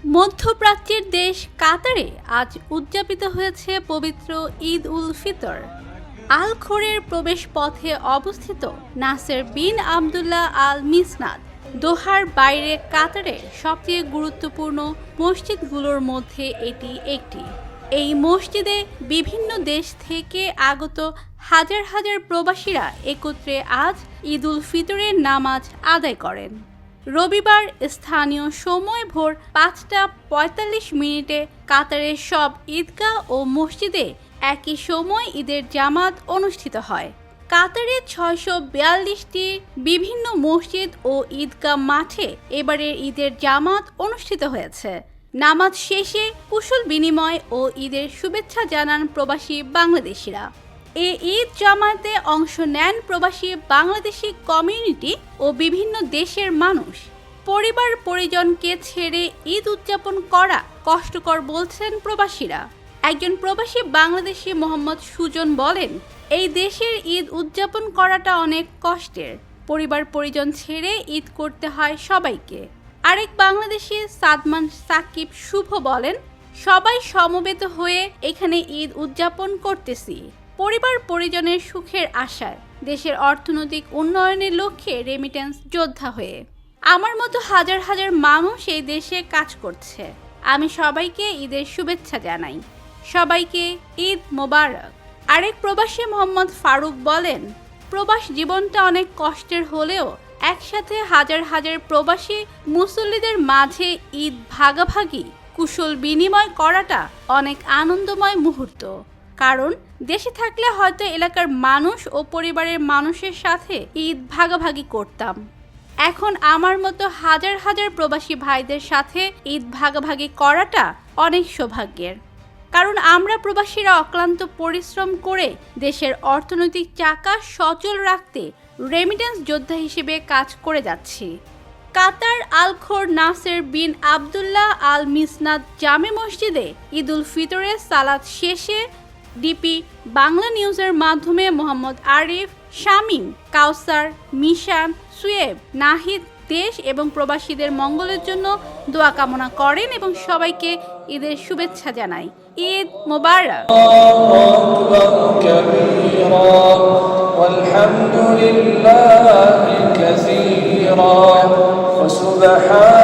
মধ্যপ্রাচ্যের দেশ কাতারে আজ উদযাপিত হয়েছে পবিত্র ঈদ উল ফিতর। আল খোরের প্রবেশ পথে অবস্থিত নাসের বিন আবদুল্লাহ আল মিসনাদ দোহার বাইরে কাতারের সবচেয়ে গুরুত্বপূর্ণ মসজিদগুলোর মধ্যে এটি একটি। এই মসজিদে বিভিন্ন দেশ থেকে আগত হাজার হাজার প্রবাসীরা একত্রে আজ ঈদ উল ফিতরের নামাজ আদায় করেন। রবিবার স্থানীয় সময় ভোর ৫টা ৪৫ কাতারের সব ঈদগাহ ও মসজিদে একই সময় ঈদের জামাত অনুষ্ঠিত হয়। কাতারে ৬৪২টি বিভিন্ন মসজিদ ও ঈদগাহ মাঠে এবারের ঈদের জামাত অনুষ্ঠিত হয়েছে। নামাজ শেষে কুশল বিনিময় ও ঈদের শুভেচ্ছা জানান প্রবাসী বাংলাদেশিরা। এই ঈদ জামাতে অংশ নেন প্রবাসী বাংলাদেশি কমিউনিটি ও বিভিন্ন দেশের মানুষ। পরিবার পরিজনকে ছেড়ে ঈদ উদযাপন করা কষ্টকর বলছেন প্রবাসীরা। একজন প্রবাসী বাংলাদেশি মোহাম্মদ সুজন বলেন, এই দেশের ঈদ উদযাপন করাটা অনেক কষ্টের। পরিবার পরিজন ছেড়ে ঈদ করতে হয় সবাইকে। আরেক বাংলাদেশি সাদমান সাকিব শুভ বলেন, সবাই সমবেত হয়ে এখানে ঈদ উদযাপন করতেছি পরিবার পরিজনের সুখের আশায়, দেশের অর্থনৈতিক উন্নয়নের লক্ষ্যে রেমিটেন্স যোদ্ধা হয়ে। আমার মতো হাজার হাজার মানুষ এই দেশে কাজ করছে। আমি সবাইকে ঈদের শুভেচ্ছা জানাই। সবাইকে ঈদ মোবারক। আরেক প্রবাসী মোহাম্মদ ফারুক বলেন, প্রবাস জীবনটা অনেক কষ্টের হলেও একসাথে হাজার হাজার প্রবাসী মুসল্লিদের মাঝে ঈদ ভাগাভাগি কুশল বিনিময় করাটা অনেক আনন্দময় মুহূর্ত। কারণ দেশে থাকলে হয়তো এলাকার মানুষ ও পরিবারের মানুষের সাথে ঈদ ভাগাভাগি করতাম। এখন আমার মতো হাজার হাজার প্রবাসী ভাইদের সাথে ঈদ ভাগাভাগি করাটা অনেক সৌভাগ্যের। কারণ আমরা প্রবাসীরা অক্লান্ত পরিশ্রম করে দেশের অর্থনৈতিক চাকা সচল রাখতে রেমিটেন্স যোদ্ধা হিসেবে কাজ করে যাচ্ছি। কাতার আল খোর নাসের বিন আবদুল্লাহ আল মিসনাদ জামে মসজিদে ঈদ উল ফিতরের সালাত শেষে ডিপি বাংলা নিউজের মাধ্যমে মোহাম্মদ আরিফ, শামীম, কাউসার, মিশান, সুয়েব, নাহিদ দেশ এবং প্রবাসীদের মঙ্গলের জন্য দোয়া কামনা করেন এবং সবাইকে ঈদের শুভেচ্ছা জানাই। ঈদ মোবারক। والحمد لله كثيرا وسبحان